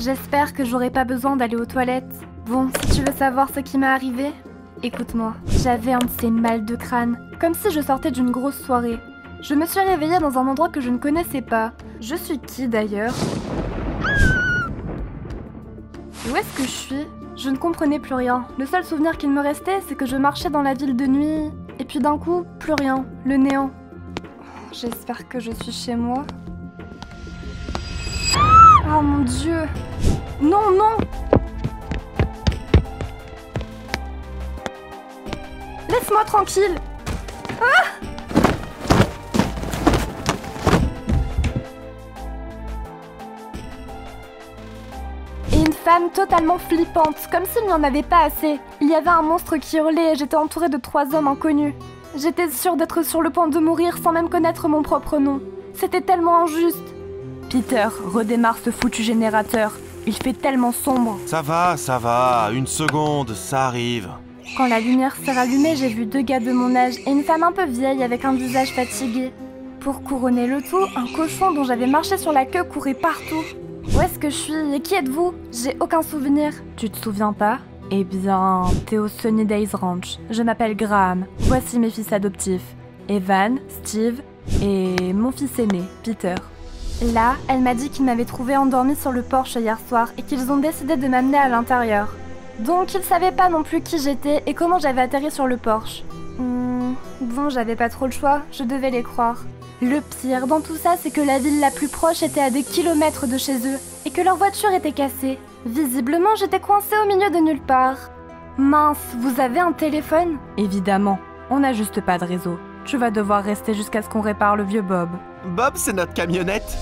J'espère que j'aurai pas besoin d'aller aux toilettes. Bon, si tu veux savoir ce qui m'est arrivé, écoute-moi. J'avais un de ces mal de crâne, comme si je sortais d'une grosse soirée. Je me suis réveillée dans un endroit que je ne connaissais pas. Je suis qui d'ailleurs? Où est-ce que je suis? Je ne comprenais plus rien. Le seul souvenir qu'il me restait, c'est que je marchais dans la ville de nuit, et puis d'un coup, plus rien, le néant. J'espère que je suis chez moi. Oh mon Dieu! Non, non! Laisse-moi tranquille! Ah! Et une femme totalement flippante, comme s'il n'y en avait pas assez. Il y avait un monstre qui hurlait et j'étais entourée de 3 hommes inconnus. J'étais sûre d'être sur le point de mourir sans même connaître mon propre nom. C'était tellement injuste. Peter, redémarre ce foutu générateur. Il fait tellement sombre. Ça va, une seconde, ça arrive. Quand la lumière s'est rallumée, j'ai vu 2 gars de mon âge et une femme un peu vieille avec un visage fatigué. Pour couronner le tout, un cochon dont j'avais marché sur la queue courait partout. Où est-ce que je suis et qui êtes-vous? J'ai aucun souvenir. Tu te souviens pas? Eh bien, t'es au Sunny Days Ranch. Je m'appelle Graham. Voici mes fils adoptifs. Evan, Steve et mon fils aîné, Peter. Là, elle m'a dit qu'ils m'avaient trouvé endormie sur le porche hier soir et qu'ils ont décidé de m'amener à l'intérieur. Donc ils savaient pas non plus qui j'étais et comment j'avais atterri sur le porche. Bon, j'avais pas trop le choix, je devais les croire. Le pire dans tout ça, c'est que la ville la plus proche était à des kilomètres de chez eux et que leur voiture était cassée. Visiblement, j'étais coincée au milieu de nulle part. Mince, vous avez un téléphone? Évidemment, on n'a juste pas de réseau. Tu vas devoir rester jusqu'à ce qu'on répare le vieux Bob. Bob, c'est notre camionnette.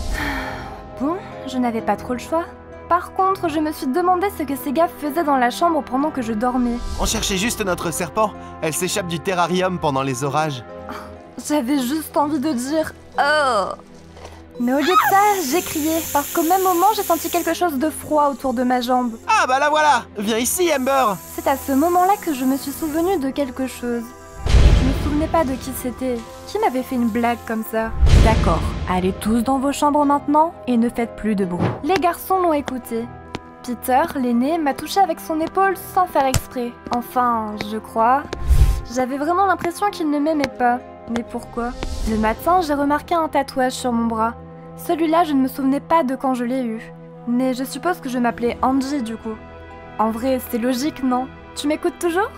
Bon, je n'avais pas trop le choix. Par contre, je me suis demandé ce que ces gars faisaient dans la chambre pendant que je dormais. On cherchait juste notre serpent. Elle s'échappe du terrarium pendant les orages. J'avais juste envie de dire « Oh !» Mais au lieu de ça, j'ai crié, parce qu'au même moment, j'ai senti quelque chose de froid autour de ma jambe. Ah bah la voilà! Viens ici, Amber! C'est à ce moment-là que je me suis souvenue de quelque chose. Je me souvenais pas de qui c'était. Qui m'avait fait une blague comme ça? D'accord, allez tous dans vos chambres maintenant et ne faites plus de bruit. Les garçons l'ont écouté. Peter, l'aîné, m'a touché avec son épaule sans faire exprès. Enfin, je crois. J'avais vraiment l'impression qu'il ne m'aimait pas. Mais pourquoi? Le matin, j'ai remarqué un tatouage sur mon bras. Celui-là, je ne me souvenais pas de quand je l'ai eu. Mais je suppose que je m'appelais Angie du coup. En vrai, c'est logique, non? Tu m'écoutes toujours?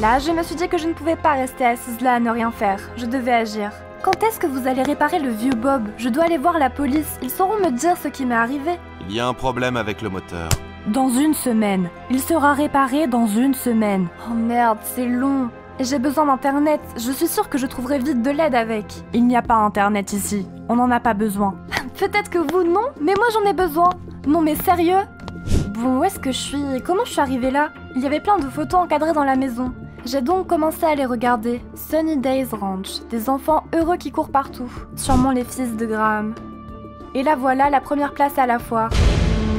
Là, je me suis dit que je ne pouvais pas rester assise là à ne rien faire. Je devais agir. Quand est-ce que vous allez réparer le vieux Bob? Je dois aller voir la police. Ils sauront me dire ce qui m'est arrivé. Il y a un problème avec le moteur. Dans 1 semaine. Il sera réparé dans 1 semaine. Oh merde, c'est long. Et j'ai besoin d'internet. Je suis sûre que je trouverai vite de l'aide avec. Il n'y a pas internet ici. On n'en a pas besoin. Peut-être que vous, non, mais moi j'en ai besoin. Non mais sérieux? Bon, où est-ce que je suis? Comment je suis arrivée là? Il y avait plein de photos encadrées dans la maison. J'ai donc commencé à les regarder. Sunny Days Ranch. Des enfants heureux qui courent partout. Sûrement les fils de Graham. Et là voilà, la première place à la foire.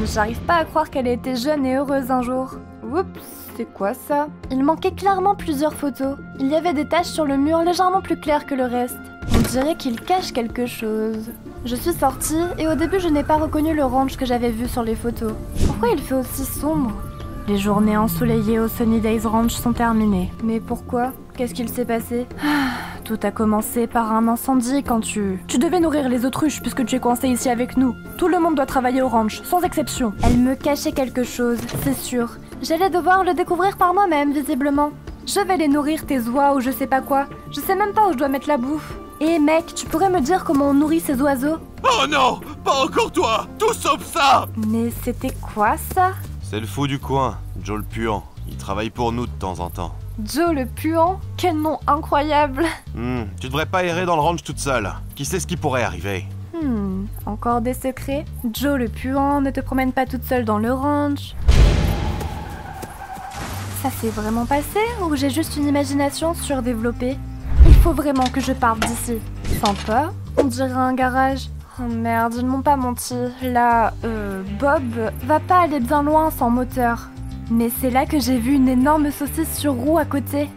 J'arrive pas à croire qu'elle ait été jeune et heureuse un jour. Oups, c'est quoi ça? Il manquait clairement plusieurs photos. Il y avait des taches sur le mur légèrement plus claires que le reste. On dirait qu'il cache quelque chose. Je suis sortie et au début je n'ai pas reconnu le ranch que j'avais vu sur les photos. Pourquoi il fait aussi sombre? Les journées ensoleillées au Sunny Days Ranch sont terminées. Mais pourquoi? Qu'est-ce qu'il s'est passé? Tout a commencé par un incendie quand tu devais nourrir les autruches puisque tu es coincé ici avec nous. Tout le monde doit travailler au ranch, sans exception. Elle me cachait quelque chose, c'est sûr. J'allais devoir le découvrir par moi-même, visiblement. Je vais les nourrir, tes oies ou je sais pas quoi. Je sais même pas où je dois mettre la bouffe. Et mec, tu pourrais me dire comment on nourrit ces oiseaux? Oh non! Pas encore toi! Tout sauf ça! Mais c'était quoi ça? C'est le fou du coin, Joe le puant. Il travaille pour nous de temps en temps. Joe le puant? Quel nom incroyable! Tu devrais pas errer dans le ranch toute seule. Qui sait ce qui pourrait arriver? Encore des secrets? Joe le puant, ne te promène pas toute seule dans le ranch. Ça s'est vraiment passé ou j'ai juste une imagination surdéveloppée? Il faut vraiment que je parte d'ici. Sympa, on dirait un garage. Oh merde, ils m'ont pas menti. Là, Bob va pas aller bien loin sans moteur. Mais c'est là que j'ai vu une énorme saucisse sur roue à côté.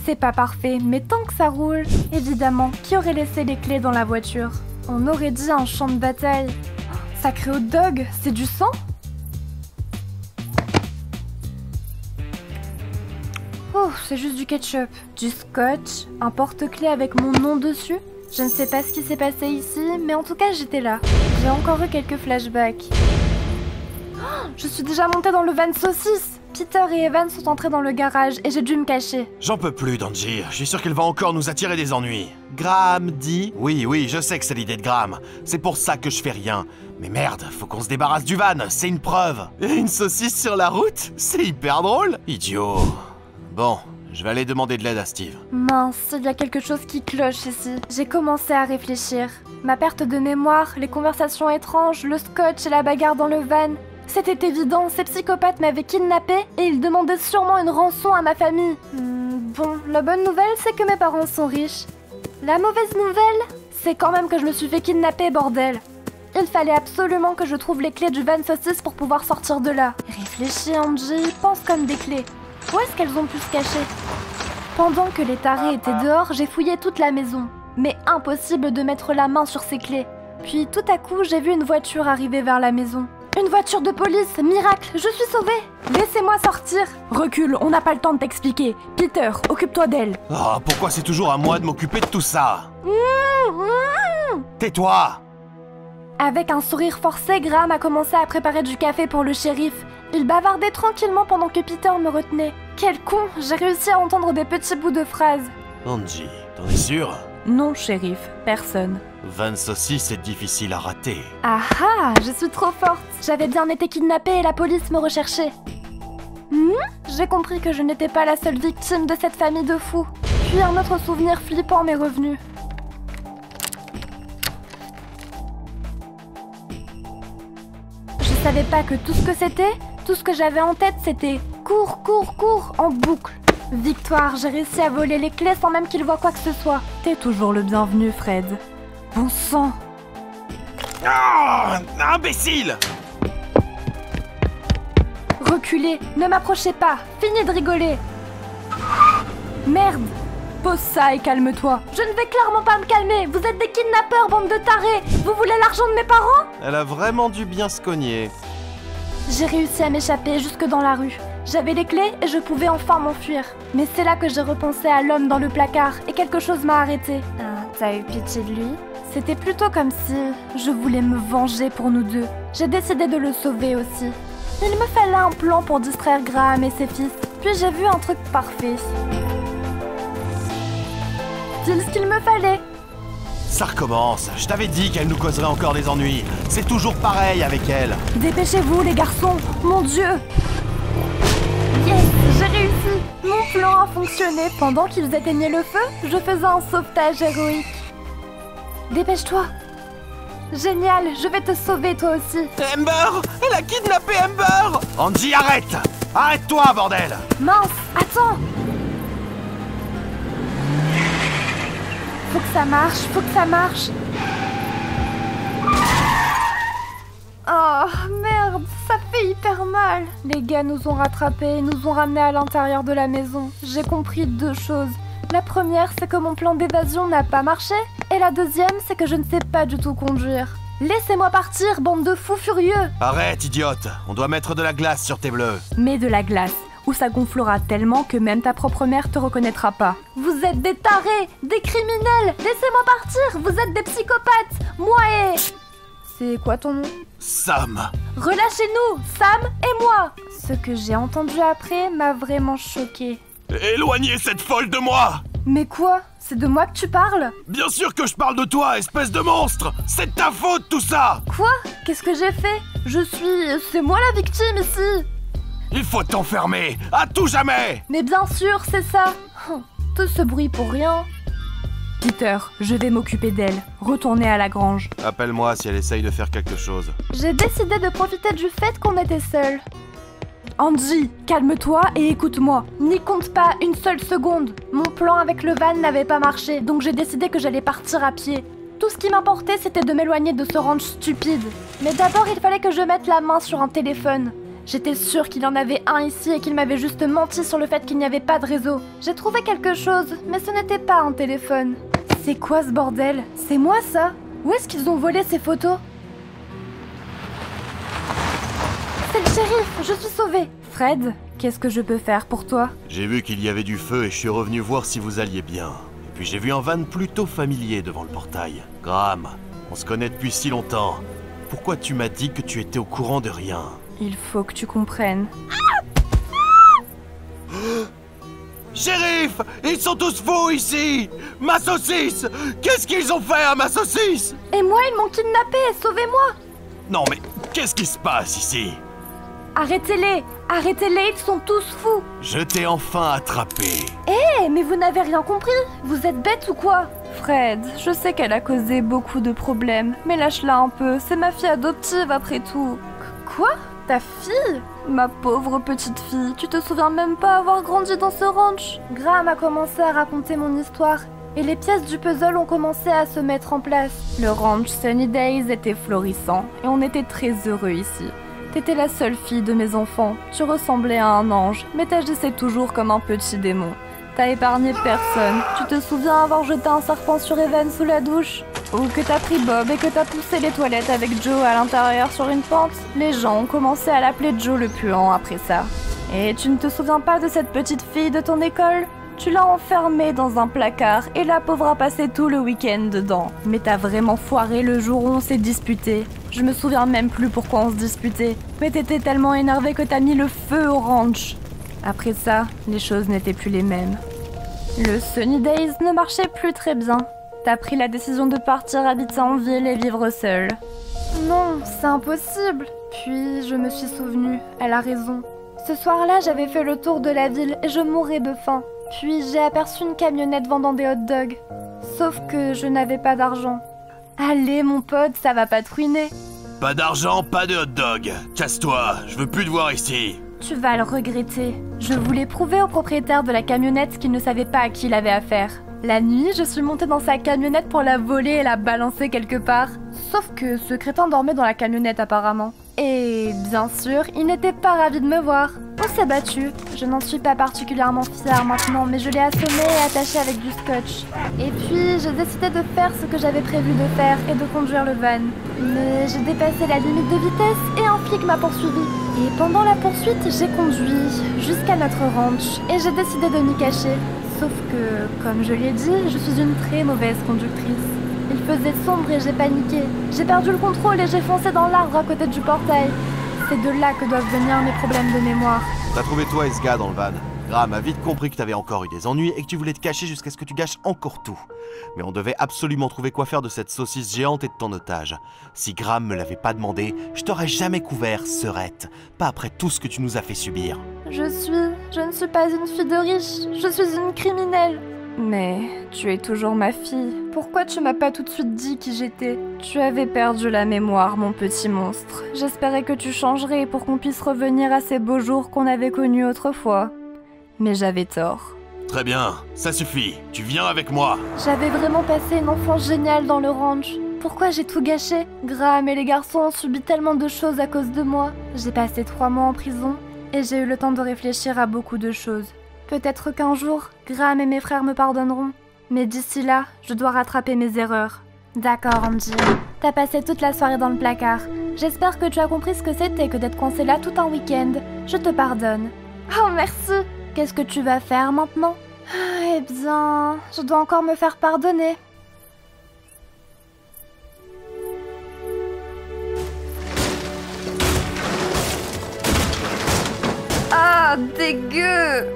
C'est pas parfait, mais tant que ça roule, évidemment, qui aurait laissé les clés dans la voiture? On aurait dit un champ de bataille. Sacré hot dog, c'est du sang? Oh, c'est juste du ketchup. Du scotch, un porte-clés avec mon nom dessus. Je ne sais pas ce qui s'est passé ici, mais en tout cas j'étais là. J'ai encore eu quelques flashbacks. Oh, je suis déjà montée dans le van saucisse. Peter et Evan sont entrés dans le garage et j'ai dû me cacher. J'en peux plus, Danji. Je suis sûr qu'elle va encore nous attirer des ennuis. Graham dit... Oui, je sais que c'est l'idée de Graham. C'est pour ça que je fais rien. Mais merde, faut qu'on se débarrasse du van, c'est une preuve. Et une saucisse sur la route? C'est hyper drôle. Idiot. Bon, je vais aller demander de l'aide à Steve. Mince, il y a quelque chose qui cloche ici. J'ai commencé à réfléchir. Ma perte de mémoire, les conversations étranges, le scotch et la bagarre dans le van... C'était évident, ces psychopathes m'avaient kidnappée et ils demandaient sûrement une rançon à ma famille. Bon, la bonne nouvelle, c'est que mes parents sont riches. La mauvaise nouvelle, c'est quand même que je me suis fait kidnapper, bordel. Il fallait absolument que je trouve les clés du van saucisse pour pouvoir sortir de là. Réfléchis, Angie, pense comme des clés. Où est-ce qu'elles ont pu se cacher? Pendant que les tarés étaient dehors, j'ai fouillé toute la maison. Mais impossible de mettre la main sur ces clés. Puis tout à coup, j'ai vu une voiture arriver vers la maison. Une voiture de police, miracle, je suis sauvée. Laissez-moi sortir. Recule, on n'a pas le temps de t'expliquer. Peter, occupe-toi d'elle. Oh, pourquoi c'est toujours à moi de m'occuper de tout ça? Tais-toi! Avec un sourire forcé, Graham a commencé à préparer du café pour le shérif. Il bavardait tranquillement pendant que Peter me retenait. Quel con, j'ai réussi à entendre des petits bouts de phrases. Angie, t'en es sûr? Non, shérif, personne. Van saucisse est difficile à rater. Ah ah, je suis trop forte. J'avais bien été kidnappée et la police me recherchait. J'ai compris que je n'étais pas la seule victime de cette famille de fous. Puis un autre souvenir flippant m'est revenu. Je savais pas que tout ce que c'était, tout ce que j'avais en tête, c'était cours, cours, cours, en boucle. Victoire, j'ai réussi à voler les clés sans même qu'il voie quoi que ce soit. T'es toujours le bienvenu, Fred. Bon sang. Ah, imbécile! Reculez, ne m'approchez pas, finis de rigoler. Merde. Pose ça et calme-toi. Je ne vais clairement pas me calmer, vous êtes des kidnappeurs, bande de tarés. Vous voulez l'argent de mes parents? Elle a vraiment dû bien se cogner. J'ai réussi à m'échapper jusque dans la rue. J'avais les clés et je pouvais enfin m'enfuir. Mais c'est là que j'ai repensé à l'homme dans le placard et quelque chose m'a arrêté. T'as eu pitié de lui? C'était plutôt comme si je voulais me venger pour nous deux. J'ai décidé de le sauver aussi. Il me fallait un plan pour distraire Graham et ses fils. Puis j'ai vu un truc parfait. Dis ce qu'il me fallait. Ça recommence. Je t'avais dit qu'elle nous causerait encore des ennuis. C'est toujours pareil avec elle. Dépêchez-vous les garçons. Mon Dieu. Yes, j'ai réussi. Mon plan a fonctionné. Pendant qu'ils éteignaient le feu, je faisais un sauvetage héroïque. Dépêche-toi. Génial, je vais te sauver toi aussi. Amber! Elle a kidnappé Amber! Angie, arrête! Arrête-toi, bordel! Mince, attends. Faut que ça marche, faut que ça marche. Oh, merde, ça fait hyper mal. Les gars nous ont rattrapés et nous ont ramenés à l'intérieur de la maison. J'ai compris deux choses. La première, c'est que mon plan d'évasion n'a pas marché. Et la deuxième, c'est que je ne sais pas du tout conduire. Laissez-moi partir, bande de fous furieux. Arrête, idiote! On doit mettre de la glace sur tes bleus. Mets de la glace, où ça gonflera tellement que même ta propre mère te reconnaîtra pas. Vous êtes des tarés, des criminels. Laissez-moi partir, vous êtes des psychopathes. Moi et... C'est quoi ton nom? Sam! Relâchez-nous, Sam et moi. Ce que j'ai entendu après m'a vraiment choquée. Éloignez cette folle de moi! Mais quoi? C'est de moi que tu parles? Bien sûr que je parle de toi, espèce de monstre! C'est de ta faute, tout ça! Quoi? Qu'est-ce que j'ai fait? C'est moi la victime ici! Il faut t'enfermer, à tout jamais! Mais bien sûr, c'est ça! Tout ce bruit pour rien. Peter, je vais m'occuper d'elle. Retournez à la grange. Appelle-moi si elle essaye de faire quelque chose. J'ai décidé de profiter du fait qu'on était seuls. Angie, calme-toi et écoute-moi. N'y compte pas une seule seconde. Mon plan avec le van n'avait pas marché, donc j'ai décidé que j'allais partir à pied. Tout ce qui m'importait, c'était de m'éloigner de ce ranch stupide. Mais d'abord, il fallait que je mette la main sur un téléphone. J'étais sûre qu'il y en avait un ici et qu'il m'avait juste menti sur le fait qu'il n'y avait pas de réseau. J'ai trouvé quelque chose, mais ce n'était pas un téléphone. C'est quoi ce bordel? C'est moi ça? Où est-ce qu'ils ont volé ces photos? Shérif, je suis sauvée. Fred, qu'est-ce que je peux faire pour toi? J'ai vu qu'il y avait du feu et je suis revenu voir si vous alliez bien. Et puis j'ai vu un van plutôt familier devant le portail. Graham, on se connaît depuis si longtemps. Pourquoi tu m'as dit que tu étais au courant de rien? Il faut que tu comprennes. Shérif! Ils sont tous fous ici! Ma saucisse! Qu'est-ce qu'ils ont fait à ma saucisse? Et moi, ils m'ont kidnappée, sauvez-moi! Non mais, qu'est-ce qui se passe ici? Arrêtez-les! Arrêtez-les, ils sont tous fous! Je t'ai enfin attrapé. Eh, mais vous n'avez rien compris! Vous êtes bête ou quoi? Fred, je sais qu'elle a causé beaucoup de problèmes, mais lâche-la un peu, c'est ma fille adoptive après tout. Quoi? Ta fille? Ma pauvre petite fille, tu te souviens même pas avoir grandi dans ce ranch? Graham a commencé à raconter mon histoire, et les pièces du puzzle ont commencé à se mettre en place. Le ranch Sunny Days était florissant, et on était très heureux ici. T'étais la seule fille de mes enfants, tu ressemblais à un ange, mais t'agissais toujours comme un petit démon. T'as épargné personne, tu te souviens avoir jeté un serpent sur Evan sous la douche? Ou que t'as pris Bob et que t'as poussé les toilettes avec Joe à l'intérieur sur une pente? Les gens ont commencé à l'appeler Joe le puant après ça. Et tu ne te souviens pas de cette petite fille de ton école? Tu l'as enfermée dans un placard et la pauvre a passé tout le week-end dedans. Mais t'as vraiment foiré le jour où on s'est disputé. Je me souviens même plus pourquoi on se disputait. Mais t'étais tellement énervée que t'as mis le feu au ranch. Après ça, les choses n'étaient plus les mêmes. Le Sunny Days ne marchait plus très bien. T'as pris la décision de partir habiter en ville et vivre seule. Non, c'est impossible. Puis je me suis souvenue, elle a raison. Ce soir-là, j'avais fait le tour de la ville et je mourais de faim. Puis j'ai aperçu une camionnette vendant des hot dogs. Sauf que je n'avais pas d'argent. Allez mon pote, ça va pas te ruiner. Pas d'argent, pas de hot dog. Casse-toi, je veux plus te voir ici. Tu vas le regretter. Je voulais prouver au propriétaire de la camionnette qu'il ne savait pas à qui il avait affaire. La nuit, je suis montée dans sa camionnette pour la voler et la balancer quelque part. Sauf que ce crétin dormait dans la camionnette apparemment. Et bien sûr, il n'était pas ravi de me voir. On s'est battu. Je n'en suis pas particulièrement fière maintenant, mais je l'ai assommé et attaché avec du scotch. Et puis, j'ai décidé de faire ce que j'avais prévu de faire et de conduire le van. Mais j'ai dépassé la limite de vitesse et un flic m'a poursuivi. Et pendant la poursuite, j'ai conduit jusqu'à notre ranch et j'ai décidé de m'y cacher. Sauf que, comme je l'ai dit, je suis une très mauvaise conductrice. Il faisait sombre et j'ai paniqué. J'ai perdu le contrôle et j'ai foncé dans l'arbre à côté du portail. C'est de là que doivent venir mes problèmes de mémoire. T'as trouvé toi et ce gars dans le van. Graham a vite compris que t'avais encore eu des ennuis et que tu voulais te cacher jusqu'à ce que tu gâches encore tout. Mais on devait absolument trouver quoi faire de cette saucisse géante et de ton otage. Si Graham me l'avait pas demandé, je t'aurais jamais couvert, serette. Pas après tout ce que tu nous as fait subir. Je ne suis pas une fille de riche, je suis une criminelle. Mais tu es toujours ma fille. Pourquoi tu m'as pas tout de suite dit qui j'étais? Tu avais perdu la mémoire, mon petit monstre. J'espérais que tu changerais pour qu'on puisse revenir à ces beaux jours qu'on avait connus autrefois. Mais j'avais tort. Très bien, ça suffit. Tu viens avec moi. J'avais vraiment passé une enfance géniale dans le ranch. Pourquoi j'ai tout gâché? Graham et les garçons ont subi tellement de choses à cause de moi. J'ai passé 3 mois en prison et j'ai eu le temps de réfléchir à beaucoup de choses. Peut-être qu'un jour, Graham et mes frères me pardonneront. Mais d'ici là, je dois rattraper mes erreurs. D'accord, Angie. T'as passé toute la soirée dans le placard. J'espère que tu as compris ce que c'était que d'être coincé là tout un week-end. Je te pardonne. Oh, merci. Qu'est-ce que tu vas faire maintenant? Eh bien, je dois encore me faire pardonner. Ah, dégueu!